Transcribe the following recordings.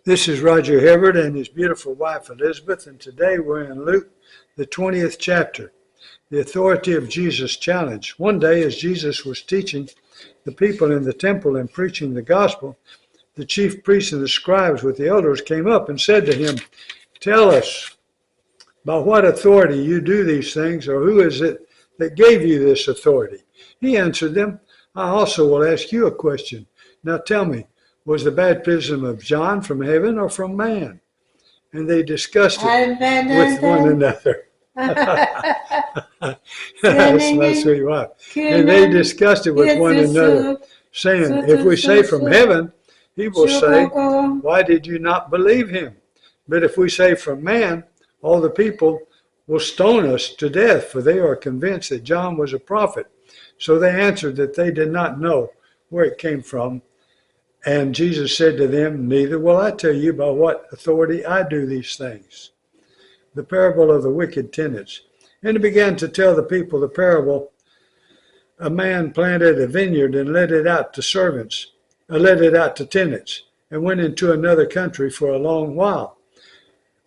This is Roger Hibbert and his beautiful wife Elizabeth, and today we're in Luke, the 20th chapter, the authority of Jesus challenge. One day, as Jesus was teaching the people in the temple and preaching the gospel, the chief priests and the scribes with the elders came up and said to him, "Tell us, by what authority you do these things, or who is it that gave you this authority?" He answered them, "I also will ask you a question. Now tell me, was the baptism of John from heaven or from man?" And they discussed it with one another. That's my sweet wife. And they discussed it with one another, saying, "If we say from heaven, he will say, 'Why did you not believe him?' But if we say from man, all the people will stone us to death, for they are convinced that John was a prophet." So they answered that they did not know where it came from. And Jesus said to them, "Neither will I tell you by what authority I do these things." The parable of the wicked tenants. And he began to tell the people the parable. A man planted a vineyard and let it out to tenants, and went into another country for a long while.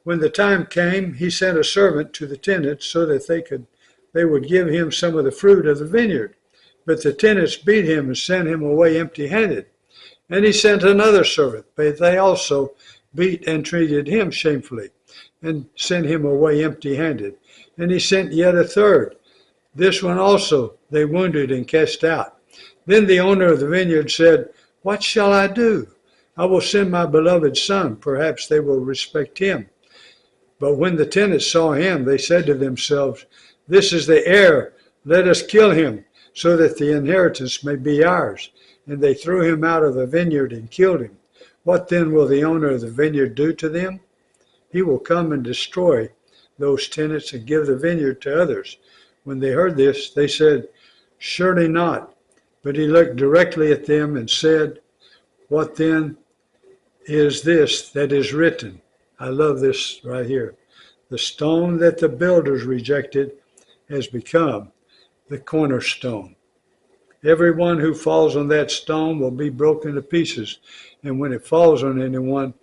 When the time came, he sent a servant to the tenants so that they would give him some of the fruit of the vineyard. But the tenants beat him and sent him away empty-handed. And he sent another servant, but they also beat and treated him shamefully, and sent him away empty-handed. And he sent yet a third. This one also they wounded and cast out. Then the owner of the vineyard said, "What shall I do? I will send my beloved son. Perhaps they will respect him." But when the tenants saw him, they said to themselves, "This is the heir. Let us kill him, so that the inheritance may be ours." And they threw him out of the vineyard and killed him. What then will the owner of the vineyard do to them? He will come and destroy those tenants and give the vineyard to others. When they heard this, they said, "Surely not." But he looked directly at them and said, "What then is this that is written?" I love this right here. "The stone that the builders rejected has become the cornerstone. Everyone who falls on that stone will be broken to pieces, and when it falls on anyone,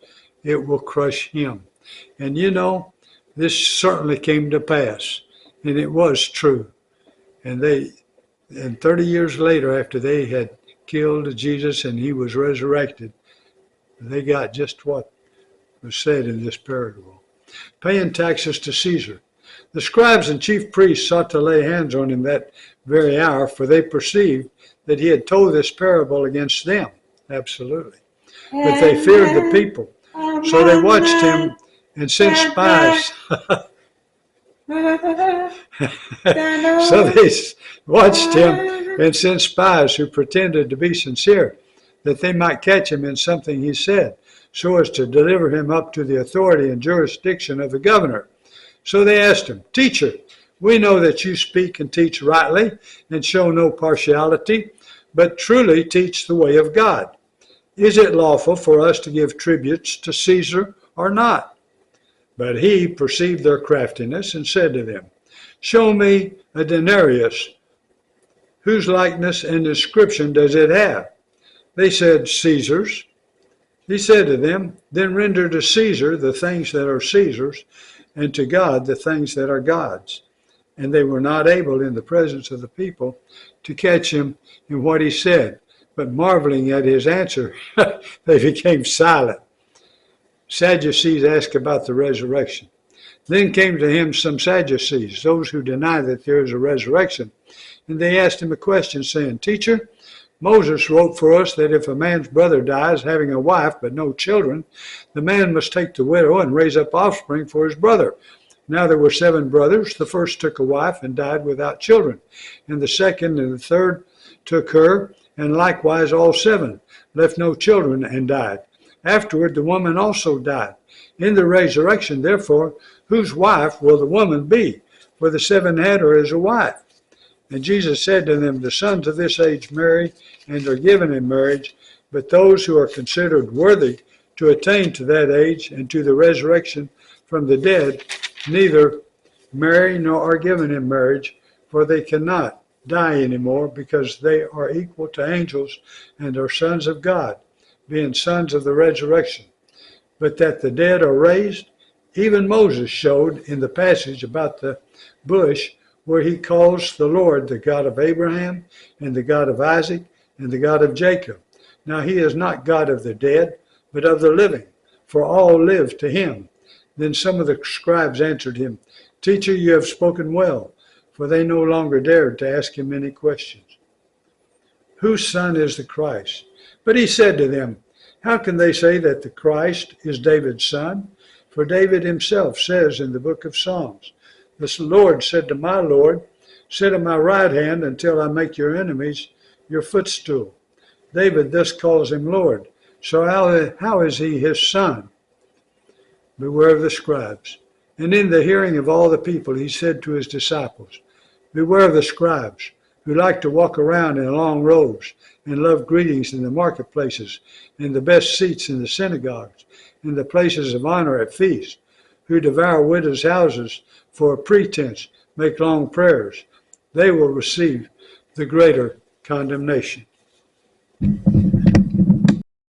it will crush him." And you know, this certainly came to pass, and it was true. And 30 years later, after they had killed Jesus and he was resurrected, they got just what was said in this parable. Paying taxes to Caesar. The scribes and chief priests sought to lay hands on him that very hour, for they perceived that he had told this parable against them. Absolutely. But they feared the people. So they watched him and sent spies. So they watched him and sent spies who pretended to be sincere, that they might catch him in something he said, so as to deliver him up to the authority and jurisdiction of the governor. So they asked him, "Teacher, we know that you speak and teach rightly and show no partiality, but truly teach the way of God. Is it lawful for us to give tributes to Caesar or not?" But he perceived their craftiness and said to them, "Show me a denarius. Whose likeness and inscription does it have?" They said, "Caesar's." He said to them, "Then render to Caesar the things that are Caesar's, and to God the things that are God's." And they were not able in the presence of the people to catch him in what he said, but marveling at his answer, they became silent. Sadducees asked about the resurrection. Then came to him some Sadducees, those who deny that there is a resurrection, and they asked him a question, saying, "Teacher, Moses wrote for us that if a man's brother dies, having a wife but no children, the man must take the widow and raise up offspring for his brother. Now there were 7 brothers. The first took a wife and died without children, and the second and the third took her, and likewise all 7 left no children and died. Afterward the woman also died. In the resurrection, therefore, whose wife will the woman be? For the 7 had her as a wife." And Jesus said to them, "The sons of this age marry and are given in marriage, but those who are considered worthy to attain to that age and to the resurrection from the dead, neither marry nor are given in marriage, for they cannot die anymore, because they are equal to angels and are sons of God, being sons of the resurrection. but that the dead are raised. Even Moses showed in the passage about the bush where he calls the Lord the God of Abraham and the God of Isaac and the God of Jacob. Now he is not God of the dead, but of the living, for all live to him. Then some of the scribes answered him, Teacher, you have spoken well, for they no longer dared to ask him any questions. Whose son is the Christ? But he said to them, How can they say that the Christ is David's son? For David himself says in the book of Psalms, The Lord said to my Lord, Sit at my right hand until I make your enemies your footstool. David thus calls him Lord. So how is he his son? Beware of the scribes. And in the hearing of all the people, he said to his disciples, Beware of the scribes, who like to walk around in long robes and love greetings in the marketplaces, and the best seats in the synagogues, and the places of honor at feasts, who devour widows' houses for a pretense, make long prayers. They will receive the greater condemnation.